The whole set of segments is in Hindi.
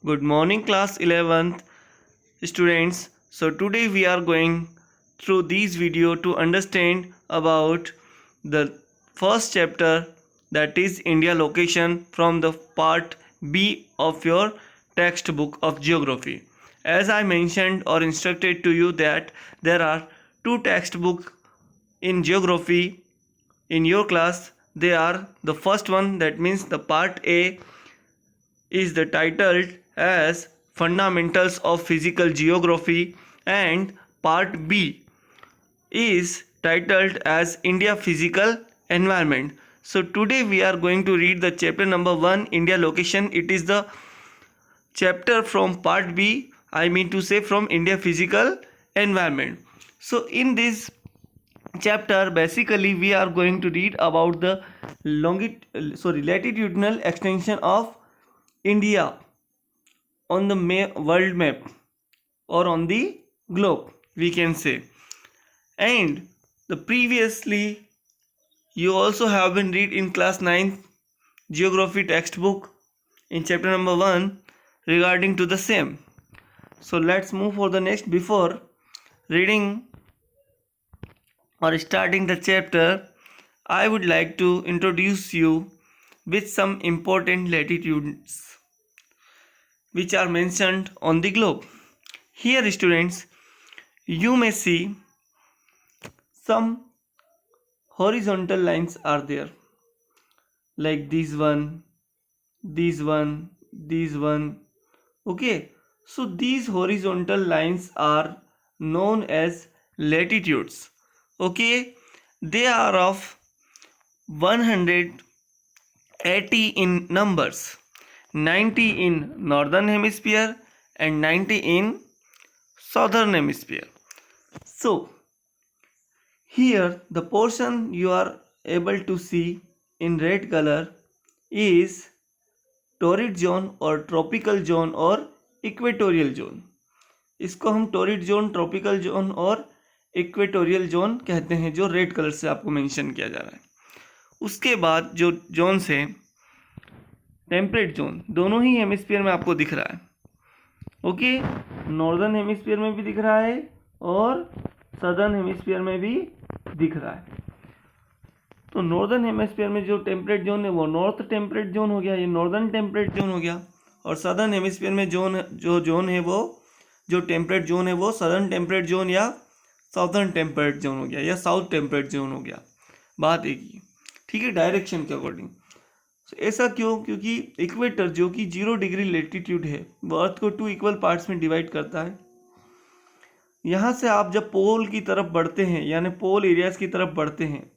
Good morning, class 11th students. So today we are going through this video to understand about the first chapter, that is India location, from the part B of your textbook of geography. As I mentioned or instructed to you that there are two textbooks in geography in your class. They are the first one, that means the part A is the titled as Fundamentals of Physical Geography, and part B is titled as India Physical Environment. So today we are going to read the chapter number 1, India Location. It is the chapter from part B, I mean to say from India Physical Environment. So in this chapter basically we are going to read about the latitudinal extension of India on the world map or on the globe, we can say. And the previously you also have been read in class 9 geography textbook in chapter number 1 regarding to the same. So let's move for the next. Before reading or starting the chapter, I would like to introduce you with some important latitudes which are mentioned on the globe. Here students, you may see some horizontal lines are there, like this one, this one, this one. Okay, so these horizontal lines are known as latitudes. Okay, they are of 180 in numbers, 90 in northern hemisphere and 90 in southern hemisphere. So here the portion you are able to see in red color is torrid zone और ट्रॉपिकल जोन और इक्वेटोरियल जोन. इसको हम टॉरिड जोन, ट्रॉपिकल जोन और इक्वेटोरियल जोन कहते हैं, जो रेड कलर से आपको मेंशन किया जा रहा है. उसके बाद जो जोन्स हैं, टेम्परेट जोन दोनों ही हेमिस्फीयर में आपको दिख रहा है. ओके, नॉर्दर्न हेमिस्फीयर में भी दिख रहा है और सदर्न हेमिस्फीयर में भी दिख रहा है. तो नॉर्दर्न हेमिस्फीयर में जो टेम्परेट जोन है वो नॉर्थ टेम्परेट जोन हो गया, ये नॉर्दर्न टेम्परेट जोन हो गया. और सदर्न हेमिस्फीयर में जोन है वो जो टेम्परेट जोन है वो सदर्न टेम्परेट जोन या साउथर्न टेम्परेट जोन हो गया या साउथ टेम्परेट जोन हो गया. बात एक ही, ठीक है, डायरेक्शन के अकॉर्डिंग. ऐसा क्यों? क्योंकि इक्वेटर जो कि 0 डिग्री लेटीट्यूड है वो अर्थ को 2 इक्वल पार्ट्स में डिवाइड करता है. यहाँ से आप जब पोल की तरफ बढ़ते हैं, यानी पोल एरियाज की तरफ बढ़ते हैं,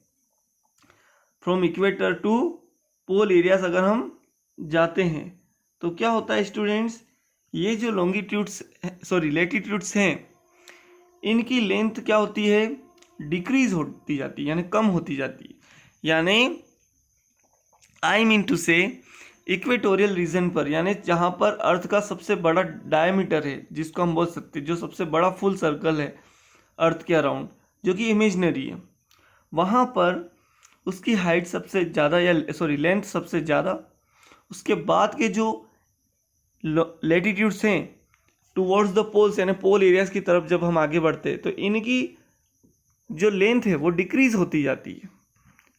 from equator to pole areas अगर हम जाते हैं, तो क्या होता है स्टूडेंट्स, ये जो लेटीट्यूड्स हैं, इनकी लेंथ क्या होती है, डिक्रीज होती जाती है, यानी कम होती जाती है. यानी आई मीन टू से इक्वेटोरियल रीजन पर, यानी जहाँ पर अर्थ का सबसे बड़ा डायमीटर है, जिसको हम बोल सकते हैं जो सबसे बड़ा फुल सर्कल है अर्थ के अराउंड, जो कि इमेजनरी है, वहाँ पर उसकी हाइट सबसे ज़्यादा या लेंथ सबसे ज़्यादा. उसके बाद के जो लेटीट्यूड्स हैं टुवर्ड्स द पोल्स, यानी पोल एरियाज की तरफ जब हम आगे बढ़ते हैं, तो इनकी जो लेंथ है वो डिक्रीज होती जाती है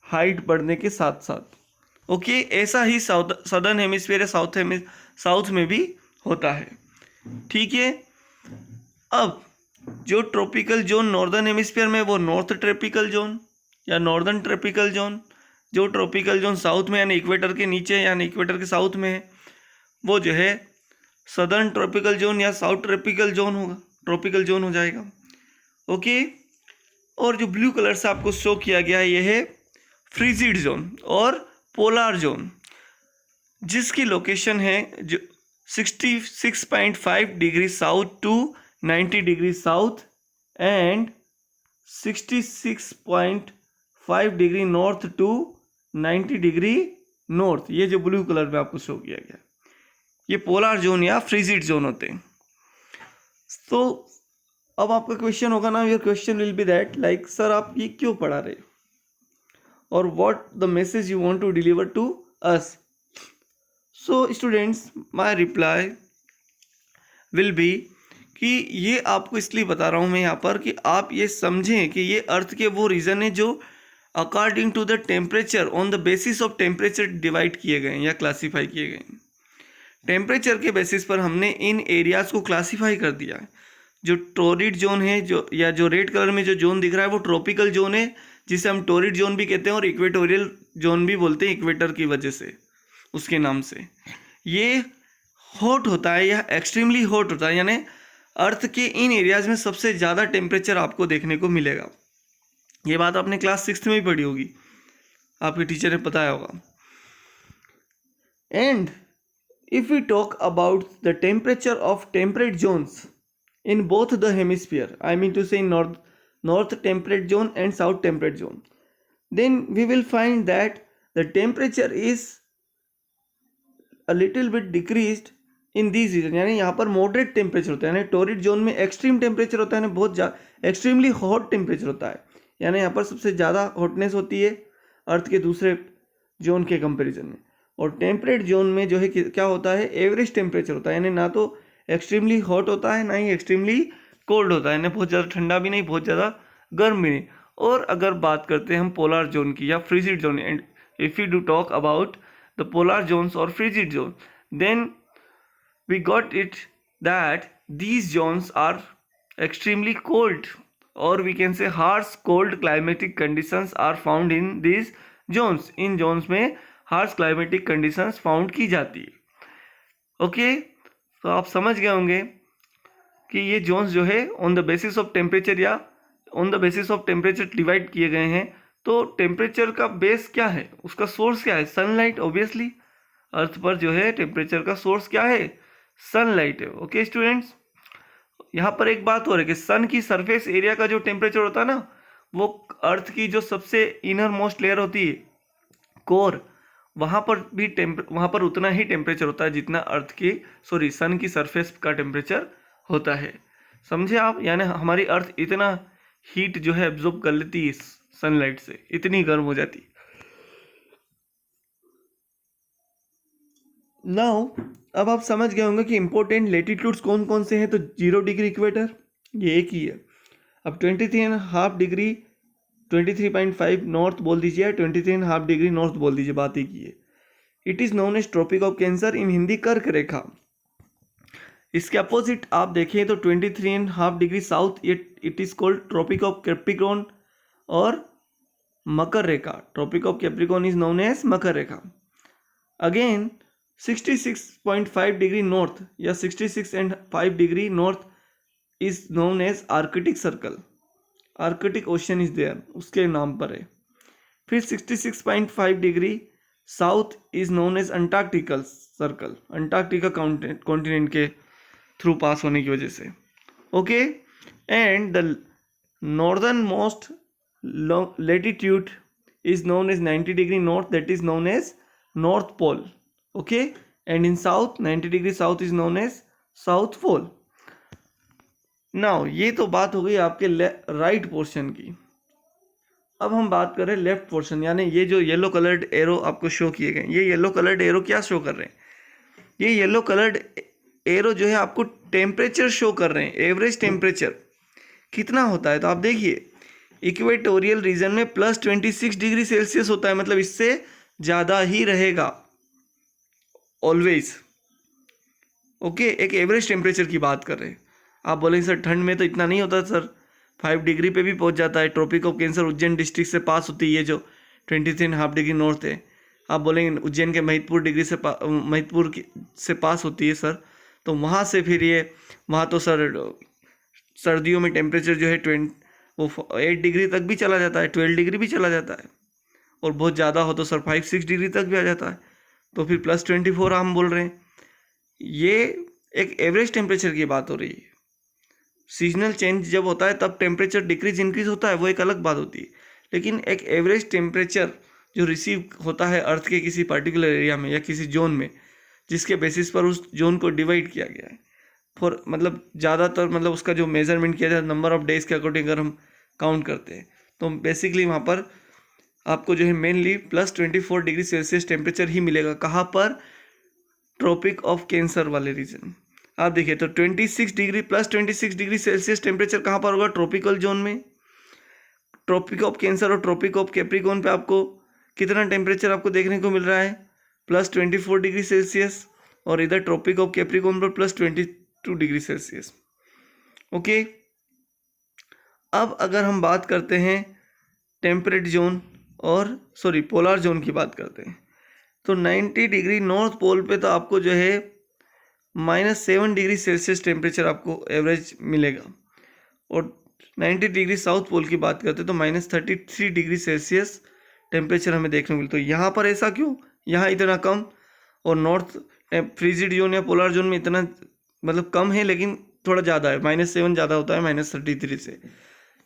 हाइट बढ़ने के साथ साथ. ओके, ऐसा ही सदर्न हेमिस्फीयर या साउथ में भी होता है. ठीक है. अब जो ट्रॉपिकल जोन नॉर्दर्न हेमिस्फीयर में वो नॉर्थ ट्रॉपिकल जोन या नॉर्दर्न ट्रॉपिकल जोन, जो ट्रॉपिकल जोन साउथ में यानी इक्वेटर के नीचे यानी इक्वेटर के साउथ में है, वो जो है सदर्न ट्रॉपिकल जोन या साउथ ट्रॉपिकल जोन होगा, ट्रॉपिकल जोन हो जाएगा. ओके, और जो ब्लू कलर से आपको शो किया गया है ये है फ्रीजिड जोन और पोलर जोन, जिसकी लोकेशन है जो 66.5 degree south to 90 degree south and 66.5 degree north to 90 degree north. ये जो ब्लू कलर में आपको शो किया गया, ये पोलर जोन या फ्रीजिड जोन होते हैं. तो अब आपका क्वेश्चन होगा ना, your question will be that like sir आप ये क्यों पढ़ा रहे और what the message you want to deliver to us. So students, my reply will be कि ये आपको इसलिए बता रहा हूँ मैं यहाँ पर कि आप ये समझें कि ये अर्थ के वो रीज़न है जो according to the temperature, on the basis of temperature divide किए गए हैं या क्लासीफाई किए गए हैं। टेम्परेचर के बेसिस पर हमने इन एरियाज़ को क्लासीफाई कर दिया है। जो टोरिड जोन है, जो रेड कलर में जो जोन दिख रहा है वो ट्रॉपिकल जोन है, जिसे हम टोरिड जोन भी कहते हैं और इक्वेटोरियल जोन भी बोलते हैं, इक्वेटर की वजह से उसके नाम से। ये हॉट होता है या एक्सट्रीमली हॉट होता है, यानी अर्थ के इन एरियाज़ में सबसे ज़्यादा टेम्परेचर आपको देखने को मिलेगा। ये बात आपने क्लास 6 में ही पढ़ी होगी, आपके टीचर ने बताया होगा। And if we talk about the temperature of temperate zones in both the hemisphere, I mean to say north temperate zone and south temperate zone, then we will find that the temperature is a little bit decreased in these region। यानी यहाँ पर मॉडरेट टेम्परेचर होता है, यानी टोरिड जोन में एक्सट्रीम टेम्परेचर होता है, यानी बहुत ज़्यादा एक्सट्रीमली हॉट टेम्परेचर होता है, यानी यहाँ पर सबसे ज़्यादा हॉटनेस होती है अर्थ के दूसरे जोन के कंपेरिजन में। और टेम्परेट जोन में जो है क्या होता है, एवरेज टेम्परेचर होता है, यानी ना तो एक्सट्रीमली हॉट होता है ना ही एक्सट्रीमली कोल्ड होता है, यानी बहुत ज़्यादा ठंडा भी नहीं बहुत ज़्यादा गर्म भी नहीं। और अगर बात करते हैं हम पोलर जोन की या frigid zone, and if you do talk about the polar zones और frigid zone, then we got it that these zones are extremely cold, और we can say harsh cold climatic conditions are found in these zones. इन जोन्स में हार्श क्लाइमेटिक कंडीशंस फाउंड की जाती है। ओके, तो आप समझ गए होंगे कि ये जोन्स जो है on the basis of temperature या on the basis of temperature divide किए गए हैं। तो टेम्परेचर का बेस क्या है, उसका सोर्स क्या है, सनलाइट। ऑब्वियसली अर्थ पर जो है टेम्परेचर का सोर्स क्या है, सनलाइट है। ओके स्टूडेंट्स, यहाँ पर एक बात हो रही है कि सन की सरफेस एरिया का जो टेम्परेचर होता है ना, वो अर्थ की जो सबसे इनर मोस्ट लेयर होती है, कोर, वहाँ पर उतना ही टेम्परेचर होता है जितना सन की सरफेस का टेम्परेचर होता है। समझे आप, यानी हमारी अर्थ इतना हीट जो है एब्जॉर्ब कर लेती है सनलाइट से, इतनी गर्म हो जाती। नाउ अब आप समझ गए होंगे कि इंपॉर्टेंट लेटीट्यूड्स कौन कौन से हैं। तो 0 डिग्री इक्वेटर, ये एक ही है। अब 23.5 डिग्री 23.5 नॉर्थ बोल दीजिए, 23.5 डिग्री नॉर्थ बोल दीजिए, बात एक ही है। It is known as Tropic of Cancer, in Hindi karka rekha. इसके अपोजिट आप देखें तो 23.5 degree south, it is called Tropic of Capricorn और मकर रेखा। Tropic of Capricorn is known as makar rekha. Again 66.5 degree north या 66.5 degree north is known as Arctic Circle, Arctic Ocean is there, उसके नाम पर है। फिर 66.5 degree south is known as Antarctical circle, Antarctica continent के थ्रू पास होने की वजह से। Okay, and the northern most latitude is known as 90 degree north, that is known as north pole. Okay, and in south 90 degree south is known as south pole. Now ये तो बात हो गई आपके राइट पोर्शन की। अब हम बात कर रहे हैं लेफ्ट पोर्शन, यानी ये जो येलो कलर्ड एरो आपको शो किए गए, ये येलो कलर्ड एरो क्या शो कर रहे हैं, ये येलो कलर्ड एरो जो है आपको टेम्परेचर शो कर रहे हैं, एवरेज टेम्परेचर कितना होता है। तो आप देखिए इक्वेटोरियल रीजन में +26 डिग्री सेल्सियस होता है, मतलब इससे ज़्यादा ही रहेगा ऑलवेज। ओके, एक एवरेज टेम्परेचर की बात कर रहे हैं। आप बोलेंगे सर ठंड में तो इतना नहीं होता सर, 5 डिग्री पे भी पहुंच जाता है। Tropic of Cancer Ujjain district से पास होती है जो 23.5 डिग्री नॉर्थ है। आप बोलेंगे उज्जैन के महितपुर से पास होती है सर, तो वहाँ से फिर ये वहाँ तो सर सर्दियों में टेम्परेचर जो है वो 8 डिग्री तक भी चला जाता है, 12 डिग्री भी चला जाता है, और बहुत ज़्यादा हो तो सर 5-6 डिग्री तक भी आ जाता है। तो फिर +24 हम बोल रहे हैं। ये एक एवरेज टेम्परेचर की बात हो रही है। सीजनल चेंज जब होता है तब टेम्परेचर डिक्रीज इंक्रीज होता है, वो एक अलग बात होती है। लेकिन एक एवरेज टेम्परेचर जो रिसीव होता है अर्थ के किसी पर्टिकुलर एरिया में या किसी जोन में, जिसके बेसिस पर उस जोन को डिवाइड किया गया है फॉर, मतलब ज़्यादातर मतलब उसका जो मेजरमेंट किया जाता है नंबर ऑफ डेज के अकॉर्डिंग अगर हम काउंट करते हैं, तो बेसिकली वहाँ पर आपको जो है मेनली +24 डिग्री सेल्सियस टेम्परेचर ही मिलेगा। कहाँ पर, ट्रॉपिक ऑफ कैंसर वाले रीजन। आप देखिए तो 26 degree plus 26 degree Celsius temperature कहाँ पर होगा? ट्रॉपिकल जोन में। ट्रॉपिक ऑफ कैंसर और ट्रॉपिक ऑफ कैप्रिकॉर्न पे आपको कितना टेम्परेचर आपको देखने को मिल रहा है? Plus 24 degree Celsius. और इधर ट्रॉपिक ऑफ कैप्रिकॉर्न पर प्लस 22 डिग्री सेल्सियस। ओके, अब अगर हम बात करते हैं टेम्परेट जोन और पोलर जोन की बात करते हैं, तो 90 डिग्री नॉर्थ पोल पे तो आपको जो है -7 डिग्री सेल्सियस टेम्परेचर आपको एवरेज मिलेगा। और 90 डिग्री साउथ पोल की बात करते हैं तो -33 डिग्री सेल्सियस टेम्परेचर हमें देखने को मिलता है। यहाँ पर ऐसा क्यों? यहाँ इतना कम, और नॉर्थ फ्रीजिड जोन या पोलर जोन में इतना मतलब कम है, लेकिन थोड़ा ज़्यादा है, -7 ज़्यादा होता है -33 से।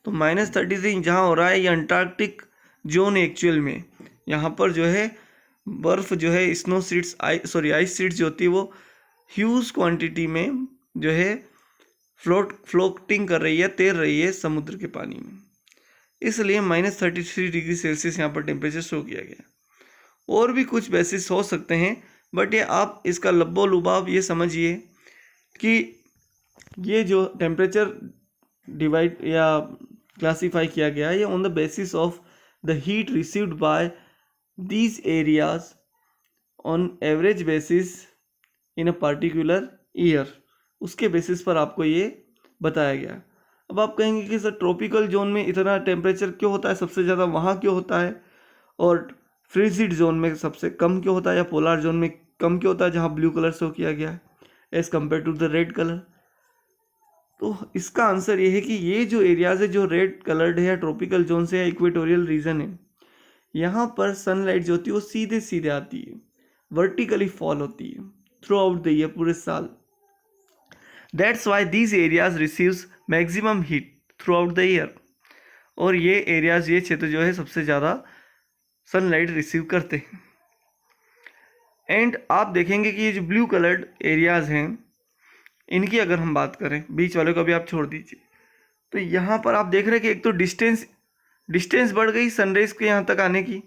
तो -33 जहाँ हो रहा है ये अंटार्कटिक जोन एक्चुअल में। यहाँ पर जो है बर्फ़ जो है स्नो सीड्स आइस सीड्स जो होती है वो ह्यूज क्वांटिटी में जो है फ्लोटिंग कर रही है, तैर रही है समुद्र के पानी में, इसलिए -33 डिग्री सेल्सियस यहाँ पर टेम्परेचर शो किया गया। और भी कुछ बेसिस हो सकते हैं, बट ये आप इसका लब्बो लुबाब ये समझिए कि ये जो टेम्परेचर डिवाइड या क्लासीफाई किया गया है ये on the basis of the heat received by these areas on average basis in a particular year, उसके बेसिस पर आपको ये बताया गया। अब आप कहेंगे कि सर ट्रॉपिकल जोन में इतना टेम्परेचर क्यों होता है सबसे ज़्यादा, वहाँ क्यों होता है, और फ्रीजिड जोन में सबसे कम क्यों होता है, या पोलर जोन में कम क्यों होता है जहाँ ब्लू कलर शो किया गया है as compare to the red colour? तो इसका आंसर ये है कि ये जो एरियाज है जो रेड कलर्ड है या ट्रॉपिकल जोन से या इक्वेटोरियल रीजन है, यहाँ पर सनलाइट जो होती है वो सीधे सीधे आती है, वर्टिकली फॉल होती है थ्रू आउट द ईयर, पूरे साल। That's why these areas receives maximum heat through out the year. और ये एरियाज, ये क्षेत्र जो है सबसे ज़्यादा सनलाइट रिसीव करते हैं। एंड आप देखेंगे कि ये जो ब्लू कलर्ड एरियाज हैं इनकी अगर हम बात करें, बीच वाले को भी आप छोड़ दीजिए, तो यहाँ पर आप देख रहे हैं कि एक तो डिस्टेंस बढ़ गई सनराइज के यहाँ तक आने की।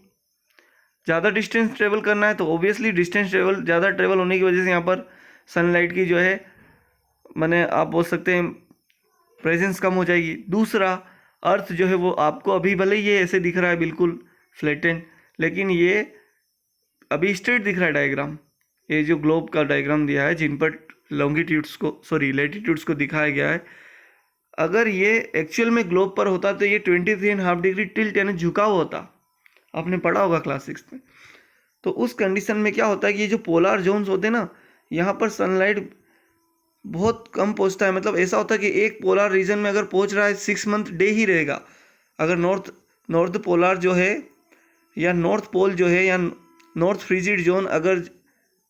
ज़्यादा डिस्टेंस ट्रेवल करना है तो ओबियसली ज़्यादा ट्रेवल होने की वजह से यहाँ पर सनलाइट की जो है माने आप बोल सकते हैं प्रेजेंस कम हो जाएगी। दूसरा, अर्थ जो है वो आपको अभी भले ही ये ऐसे दिख रहा है बिल्कुल फ्लैटेंड, लेकिन ये अभी स्ट्रेट दिख रहा है डायग्राम। ये जो ग्लोब का डायग्राम दिया है जिन पर लैटिट्यूड्स को दिखाया गया है, अगर ये एक्चुअल में ग्लोब पर होता तो ये 23.5 डिग्री टिल्ट यानी झुका हुआ होता, आपने पढ़ा होगा क्लास 6 में। तो उस कंडीशन में क्या होता है कि ये जो पोलर जोन्स होते हैं ना, यहाँ पर सनलाइट बहुत कम पहुँचता है। मतलब ऐसा होता है कि एक पोलर रीजन में अगर पहुँच रहा है 6 मंथ डे ही रहेगा। अगर नॉर्थ पोलर जो है या नॉर्थ पोल जो है या नॉर्थ फ्रीजिड जोन अगर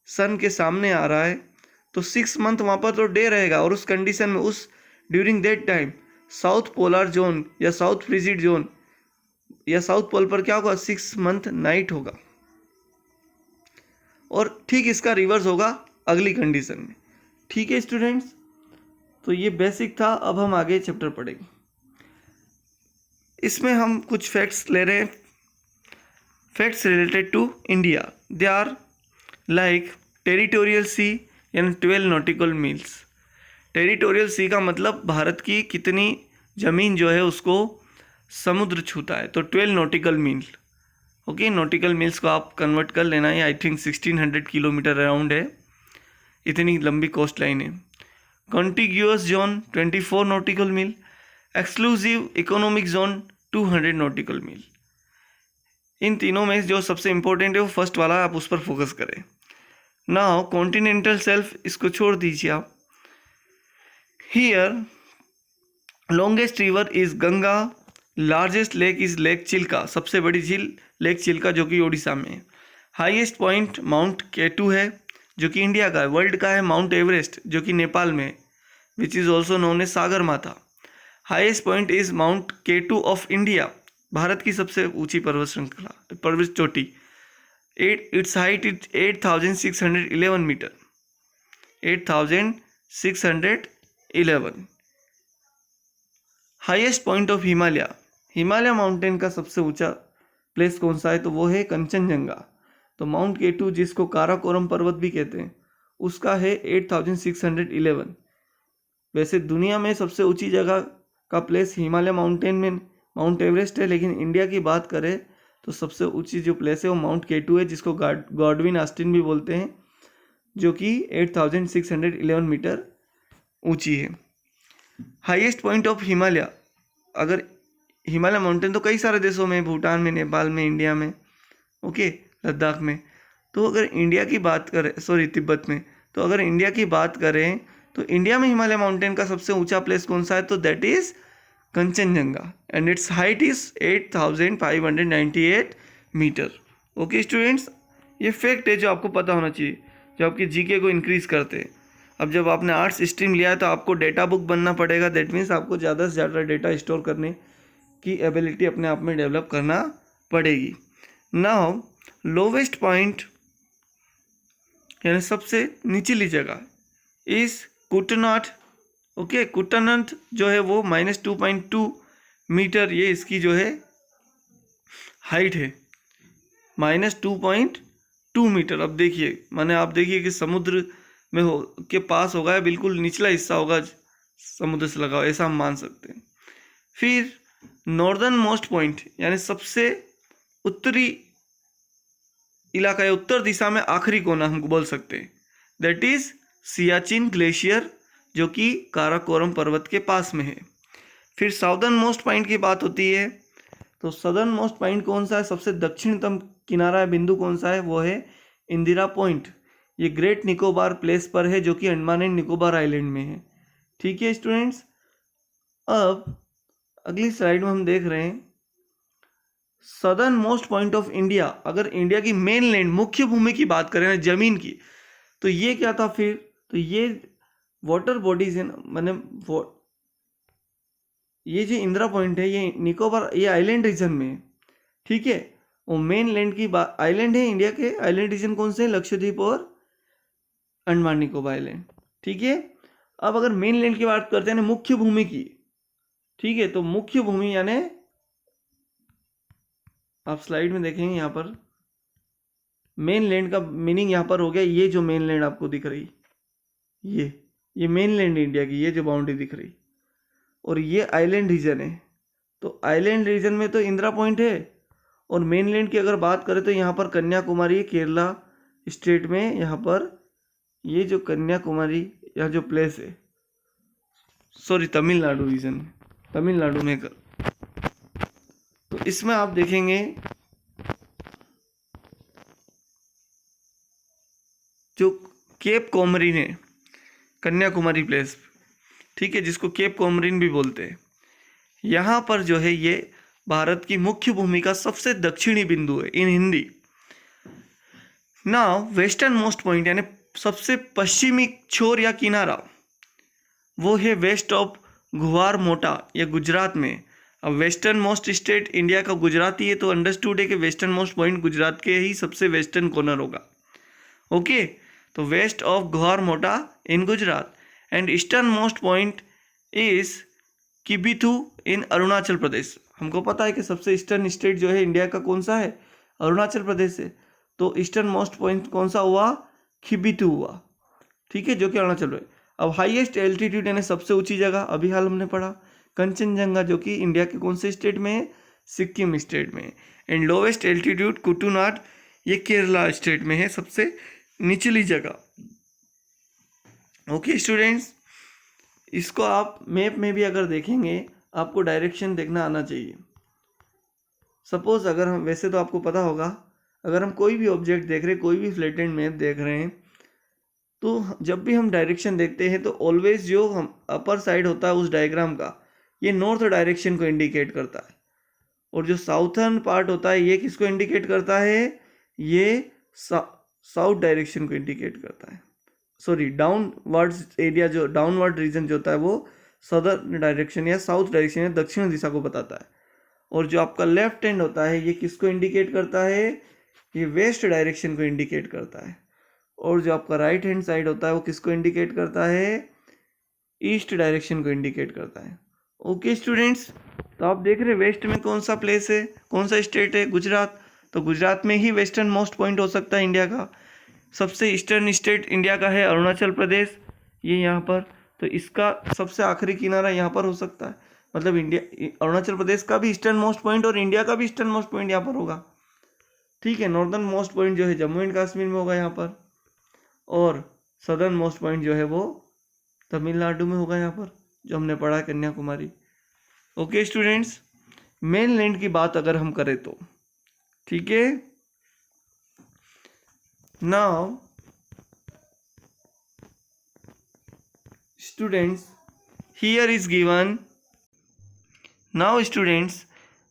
सन के सामने आ रहा है तो 6 मंथ वहाँ पर तो डे रहेगा, और उस कंडीशन में during that time south polar zone या साउथ फ्रीजिड जोन या साउथ पोल पर क्या होगा, 6 मंथ नाइट होगा। और ठीक इसका रिवर्स होगा अगली कंडीशन में। ठीक है स्टूडेंट्स, तो ये बेसिक था। अब हम आगे चैप्टर पढ़ेंगे। इसमें हम कुछ फैक्ट्स ले रहे हैं, facts related to India. They are like territorial sea यानी 12 नॉटिकल मील्स। टेरिटोरियल सी का मतलब भारत की कितनी ज़मीन जो है उसको समुद्र छूता है, तो 12 नॉटिकल मील। ओके, नॉटिकल मील्स को आप कन्वर्ट कर लेना है, आई थिंक 1600 किलोमीटर अराउंड है, इतनी लंबी कोस्ट लाइन है। कॉन्टिग्यूअस जोन 24 नॉटिकल मील, एक्सक्लूसिव इकोनॉमिक जोन 200 नॉटिकल मील। इन तीनों में जो सबसे इम्पोर्टेंट है वो फर्स्ट वाला, आप उस पर फोकस करें। नाउ कॉन्टिनेंटल शेल्फ, इसको छोड़ दीजिए आप। Here longest river is Ganga, largest lake is lake Chilka, सबसे बड़ी झील लेक चिल्का जो कि ओडिशा में है। हाईएस्ट पॉइंट माउंट केटू है जो कि इंडिया का है। वर्ल्ड का है माउंट एवरेस्ट जो कि नेपाल में है, which is also known as Sagar Mata. Highest point is mount K two of India, Bharat की सबसे ऊंची पर्वत चोटी। Its height is 8611 metre, 8611। Highest point of Himalaya, Himalaya mountain का सबसे ऊंचा प्लेस कौन सा है, तो वो है कंचनजंगा। तो माउंट केटू जिसको काराकोरम पर्वत भी कहते हैं उसका है 8611। वैसे दुनिया में सबसे ऊंची जगह का प्लेस हिमालय माउंटेन में माउंट एवरेस्ट है, लेकिन इंडिया की बात करें तो सबसे ऊंची जो प्लेस है वो माउंट केटू है, जिसको गॉडविन ऑस्टिन भी बोलते हैं, जो कि 8611 मीटर ऊंची है। हाईएस्ट पॉइंट ऑफ हिमालय, अगर हिमालय माउंटेन तो कई सारे देशों में, भूटान में, नेपाल में, इंडिया में, ओके, लद्दाख में। तो अगर इंडिया की बात करें, सॉरी तिब्बत में, तो अगर इंडिया की बात करें तो इंडिया में हिमालय माउंटेन का सबसे ऊंचा प्लेस कौन सा है, तो that is Kanchenjunga and its height is 8598 metre. Okay students, ये फैक्ट है जो आपको पता होना चाहिए, जो आपकी जीके को इंक्रीज करते हैं। अब जब आपने आर्ट्स स्ट्रीम लिया है तो आपको डेटा बुक बनना पड़ेगा, दैट मीन्स आपको ज़्यादा से ज़्यादा डेटा स्टोर करने की एबिलिटी अपने आप में डेवलप करना पड़ेगी। नाउ लोवेस्ट पॉइंट यानी सबसे निचली जगह इस कुटनाथ। ओके, कुटनाथ जो है वो -2.2 मीटर, ये इसकी जो है हाइट है, -2.2 मीटर। अब देखिए, माने आप देखिए कि समुद्र में हो के पास होगा, या बिल्कुल निचला हिस्सा होगा समुद्र से लगा हुआ, ऐसा हम मान सकते हैं। फिर नॉर्दर्न मोस्ट पॉइंट यानी सबसे उत्तरी इलाका या उत्तर दिशा में आखिरी कोना हम बोल सकते हैं, दैट इज सियाचिन ग्लेशियर, जो कि काराकोरम पर्वत के पास में है। फिर साउदर्न मोस्ट पॉइंट की बात होती है, तो सदर्न मोस्ट पॉइंट कौन सा है, सबसे दक्षिणतम किनारा है, बिंदु कौन सा है, वो है इंदिरा पॉइंट। ये ग्रेट निकोबार प्लेस पर है, जो कि अंडमान एंड निकोबार आइलैंड में है। ठीक है स्टूडेंट्स, अब अगली स्लाइड में हम देख रहे हैं southern most point of India. अगर इंडिया की मेन लैंड, मुख्य भूमि की बात करें ना, जमीन की, तो ये क्या था फिर, तो ये वाटर बॉडीज है, मैंने ये जो इंदिरा पॉइंट है ये निकोबार, ये आइलैंड रीजन में है। ठीक है, वो मेन लैंड की बात, आइलैंड है इंडिया के, आइलैंड रीजन कौन से हैं, लक्षद्वीप और अंडमान निकोबार आइलैंड। ठीक है, अब अगर मेन लैंड की बात करते हैं ना, मुख्य भूमि की, ठीक है, तो मुख्य भूमि यानी आप स्लाइड में देखेंगे यहाँ पर मेन लैंड का मीनिंग यहाँ पर हो गया, ये जो मेन लैंड आपको दिख रही, ये मेन लैंड इंडिया की, ये जो बाउंड्री दिख रही, और ये आइलैंड रीजन है। तो आइलैंड रीजन में तो इंदिरा पॉइंट है, और मेन लैंड की अगर बात करें तो यहाँ पर कन्याकुमारी, केरला स्टेट में, यहाँ पर ये जो कन्याकुमारी यहाँ जो प्लेस है, सॉरी तमिलनाडु रीजन में, तमिलनाडु में कर, तो इसमें आप देखेंगे जो केप कोमरिन है, कन्याकुमारी प्लेस, ठीक है, जिसको केप कोमरिन भी बोलते हैं, यहाँ पर जो है ये भारत की मुख्य भूमि का सबसे दक्षिणी बिंदु है in Hindi. Now western most point यानी सबसे पश्चिमी छोर या किनारा, वो है वेस्ट ऑफ गुवार मोटा, ये गुजरात में। अब वेस्टर्न मोस्ट स्टेट इंडिया का गुजरात ही है, तो अंडरस्टूड है कि वेस्टर्न मोस्ट पॉइंट गुजरात के ही सबसे वेस्टर्न कॉर्नर होगा। ओके, तो west of Guhar Moti in Gujarat, and eastern most point is Kibithu in Arunachal Pradesh. हमको पता है कि सबसे ईस्टर्न स्टेट जो है इंडिया का कौन सा है, अरुणाचल प्रदेश है, तो ईस्टर्न मोस्ट पॉइंट कौन सा हुआ, किबिथू हुआ। ठीक है, जो कि अरुणाचल है। अब हाईएस्ट एल्टीट्यूड यानी सबसे ऊंची जगह, अभी हाल हमने पढ़ा कंचनजंगा, जो कि इंडिया के कौन से स्टेट में है, सिक्किम स्टेट में। एंड लोवेस्ट एल्टीट्यूड कुटुनाड, ये केरला स्टेट में है, सबसे निचली जगह। ओके स्टूडेंट्स, इसको आप मैप में भी अगर देखेंगे, आपको डायरेक्शन देखना आना चाहिए। सपोज अगर हम, वैसे तो आपको पता होगा, अगर हम कोई भी ऑब्जेक्ट देख रहे हैं, कोई भी फ्लैटेंड मैप देख रहे हैं, तो जब भी हम डायरेक्शन देखते हैं तो ऑलवेज जो हम अपर साइड होता है उस डायग्राम का, ये नॉर्थ डायरेक्शन को इंडिकेट करता है, और जो साउथर्न पार्ट होता है ये किसको इंडिकेट करता है, ये साउथ डायरेक्शन को इंडिकेट करता है। सॉरी, डाउनवर्ड एरिया, जो डाउनवर्ड रीजन जो होता है वो सदर्न डायरेक्शन या साउथ डायरेक्शन या दक्षिण दिशा को बताता है। और जो आपका लेफ्ट हैंड होता है ये किसको इंडिकेट करता है, ये वेस्ट डायरेक्शन को इंडिकेट करता है। और जो आपका राइट हैंड साइड होता है वो किसको इंडिकेट करता है, ईस्ट डायरेक्शन को इंडिकेट करता है। ओके स्टूडेंट्स, तो आप देख रहे हैं वेस्ट में कौन सा प्लेस है, कौन सा स्टेट है, गुजरात। तो गुजरात में ही वेस्टर्न मोस्ट पॉइंट हो सकता है इंडिया का। सबसे ईस्टर्न स्टेट इंडिया का है अरुणाचल प्रदेश, ये यहाँ पर। तो इसका सबसे आखिरी किनारा यहाँ पर हो सकता है, मतलब इंडिया अरुणाचल प्रदेश का भी ईस्टर्न मोस्ट पॉइंट और इंडिया का भी ईस्टर्न मोस्ट पॉइंट यहाँ पर होगा। ठीक है, नॉर्दर्न मोस्ट पॉइंट जो है जम्मू एंड कश्मीर में होगा यहाँ पर, और सदर्न मोस्ट पॉइंट जो है वो तमिलनाडु में होगा यहाँ पर, जो हमने पढ़ा Kanyakumari. Okay students, main land की बात अगर हम करें तो, ठीक है, now students, here is given, now students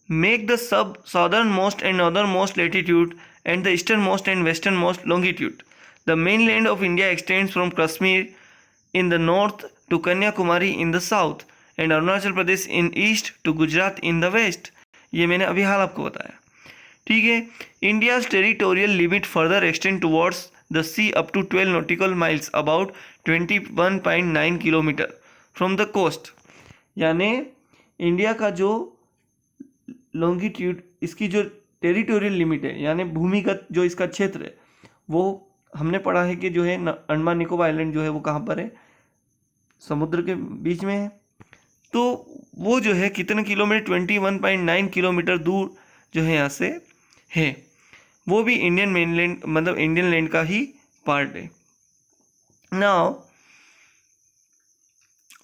make the southernmost and northernmost latitude and the easternmost and westernmost longitude. The mainland of India extends from Kashmir in the north to Kanyakumari in the south and Arunachal Pradesh in east to Gujarat in the west. ये मैंने अभी हाल आपको बताया। ठीक है, India's territorial limit further extend towards the sea up to 12 nautical miles, about 21.9 kilometre from the coast. यानी इंडिया का जो लॉन्गिट्यूड, इसकी जो टेरिटोरियल लिमिट है, यानी भूमिगत जो इसका क्षेत्र है, वो हमने पढ़ा है कि जो है अंडमान निकोबार आइलैंड जो है वो कहाँ पर है, समुद्र के बीच में है। तो वो जो है कितने किलोमीटर, 21.9 किलोमीटर दूर जो है यहाँ से है, वो भी इंडियन मेनलैंड मतलब इंडियन लैंड का ही पार्ट है। Now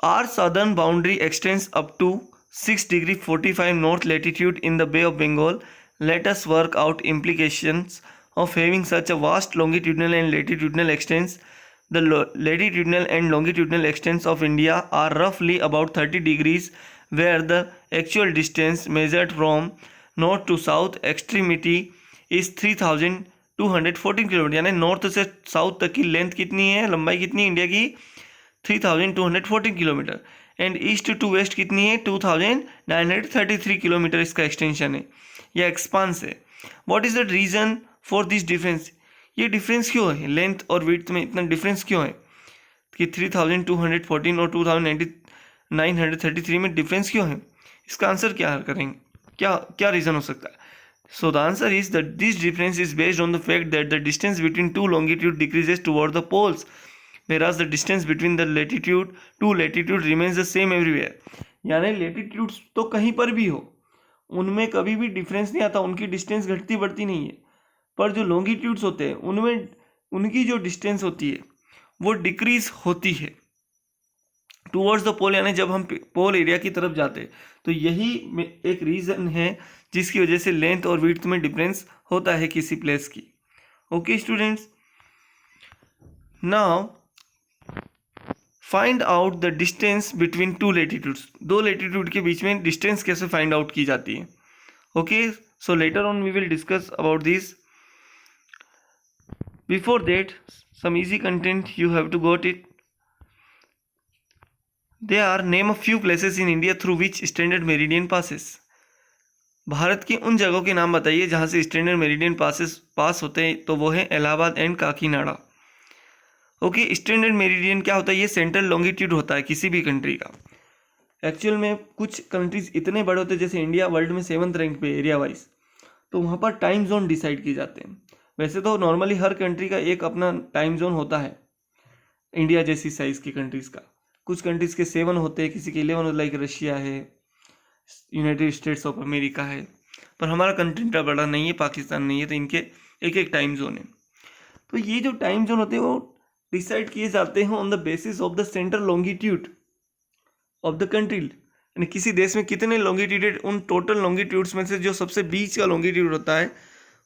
our southern boundary extends up to 6 degree 45 north latitude in the bay of Bengal. Let us work out implications of having such a vast longitudinal and latitudinal extents. The latitudinal and longitudinal extents of India are roughly about 30 degrees, where the actual distance measured from north to south extremity is 3214 kilometre. यानी नॉर्थ से साउथ तक की लेंथ कितनी है, लंबाई कितनी है इंडिया की, 3214 kilometre. And east to west कितनी है, 2933 किलोमीटर इसका एक्सटेंशन है या एक्सपांस है। What is the reason for this difference? ये डिफरेंस क्यों है, लेंथ और विड्थ में इतना डिफरेंस क्यों है कि 3214 और 2933 में डिफरेंस क्यों है? इसका आंसर क्या करेंगे, क्या क्या रीज़न हो सकता है? So the answer is that this difference is based on the fact that the distance between two longitude decreases toward the poles, whereas the distance between the two latitude remains the same everywhere। यानी लेटीट्यूड्स तो कहीं पर भी हो, उनमें कभी भी डिफरेंस नहीं आता, उनकी डिस्टेंस घटती बढ़ती नहीं है। पर जो लॉन्गिट्यूड्स होते हैं उनमें उनकी जो डिस्टेंस होती है वो डिक्रीज होती है टूवर्ड्स द पोल, यानी जब हम पोल एरिया की तरफ जाते हैं। तो यही एक रीज़न है जिसकी वजह से लेंथ और विड्थ में डिफरेंस होता है किसी प्लेस की। Okay students, now find out the distance between to latitudes. दो लेटीट्यूड के बीच में डिस्टेंस कैसे फाइंड आउट की जाती है। Okay, so later on we will discuss about this. Before that, some easy content you have to got it. There are name a few places in India through which standard meridian passes. Bharat की उन जगहों के नाम बताइए जहाँ से स्टैंडर्ड मेरिडियन पास होते हैं। तो वो है Allahabad and Kakinada. Okay, standard meridian क्या होता है? ये सेंट्रल लॉन्गिट्यूड होता है किसी भी कंट्री का। एक्चुअल में कुछ कंट्रीज इतने बड़े होते हैं, जैसे इंडिया वर्ल्ड में 7th रैंक पे एरिया वाइज, तो वहाँ पर टाइम जोन डिसाइड किए जाते हैं। वैसे तो नॉर्मली हर कंट्री का एक अपना टाइम जोन होता है, इंडिया जैसी साइज़ की कंट्रीज़ का। कुछ कंट्रीज़ के 7 होते हैं, किसी के 11, लाइक रशिया है, यूनाइटेड स्टेट्स ऑफ अमेरिका है। पर हमारा कंट्री इतना बड़ा नहीं है, पाकिस्तान नहीं है, तो इनके एक एक टाइम जोन है। तो ये जो टाइम जोन होते हैं वो डिसाइड किए जाते हैं on the basis of the central longitude of the country. यानी किसी देश में कितने लॉन्गिट्यूड, उन टोटल लॉन्गिट्यूड्स में से जो सबसे बीच का लॉन्गिट्यूड होता है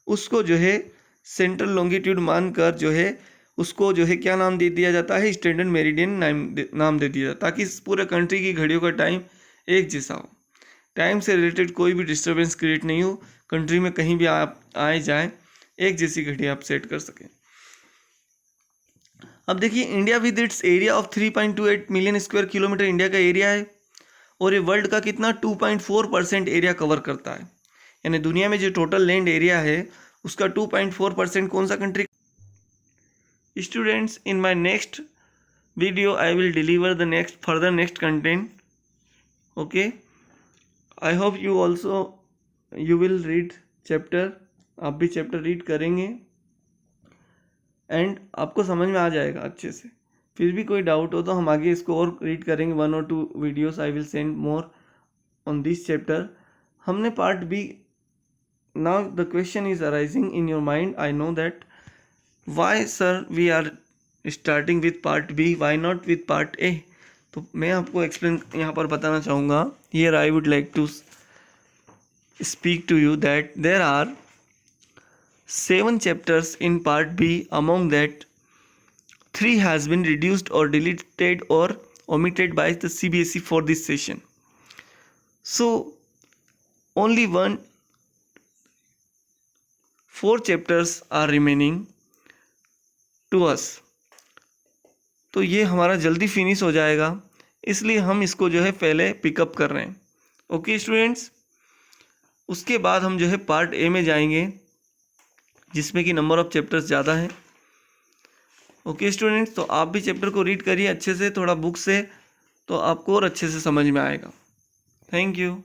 उसको जो है सेंट्रल लॉन्गिट्यूड मानकर जो है उसको जो है क्या नाम दे दिया जाता है, स्टैंडर्ड मेरिडियन नाम दे दिया जाता है, ताकि इस पूरे कंट्री की घड़ियों का टाइम एक जैसा हो, टाइम से रिलेटेड कोई भी डिस्टर्बेंस क्रिएट नहीं हो, कंट्री में कहीं भी आप आए जाए एक जैसी घड़ी आप सेट कर सकें। अब देखिए, India with its area of 3.28 million square kilometre India का एरिया है, और ये वर्ल्ड का कितना 2.4% एरिया कवर करता है। यानी दुनिया में जो टोटल लैंड एरिया है उसका 2.4% कौन सा country? Students, in my next video I will deliver the next content. Okay, I hope you also you will read chapter, आप भी चैप्टर रीड करेंगे। एंड आपको समझ में आ जाएगा अच्छे से। फिर भी कोई डाउट हो तो हम आगे इसको और रीड करेंगे, 1 or 2 videos I will send more on this chapter. हमने part B, now the question is arising in your mind, I know that why sir we are starting with part B, why not with part A. तो मैं आपको एक्सप्लेन यहाँ पर बताना चाहूँगा, here I would like to speak to you that there are 7 chapters in part B. Among that, 3 has been reduced or deleted or omitted by the CBSE for this session. So only 4 chapters are remaining to us. तो ये हमारा जल्दी फिनिश हो जाएगा, इसलिए हम इसको जो है पहले पिकअप कर रहे हैं। ओके स्टूडेंट्स, उसके बाद हम जो है पार्ट ए में जाएंगे जिसमें कि नंबर ऑफ चैप्टर्स ज़्यादा है। ओके स्टूडेंट्स, तो आप भी चैप्टर को रीड करिए अच्छे से, थोड़ा बुक से, तो आपको और अच्छे से समझ में आएगा। Thank you.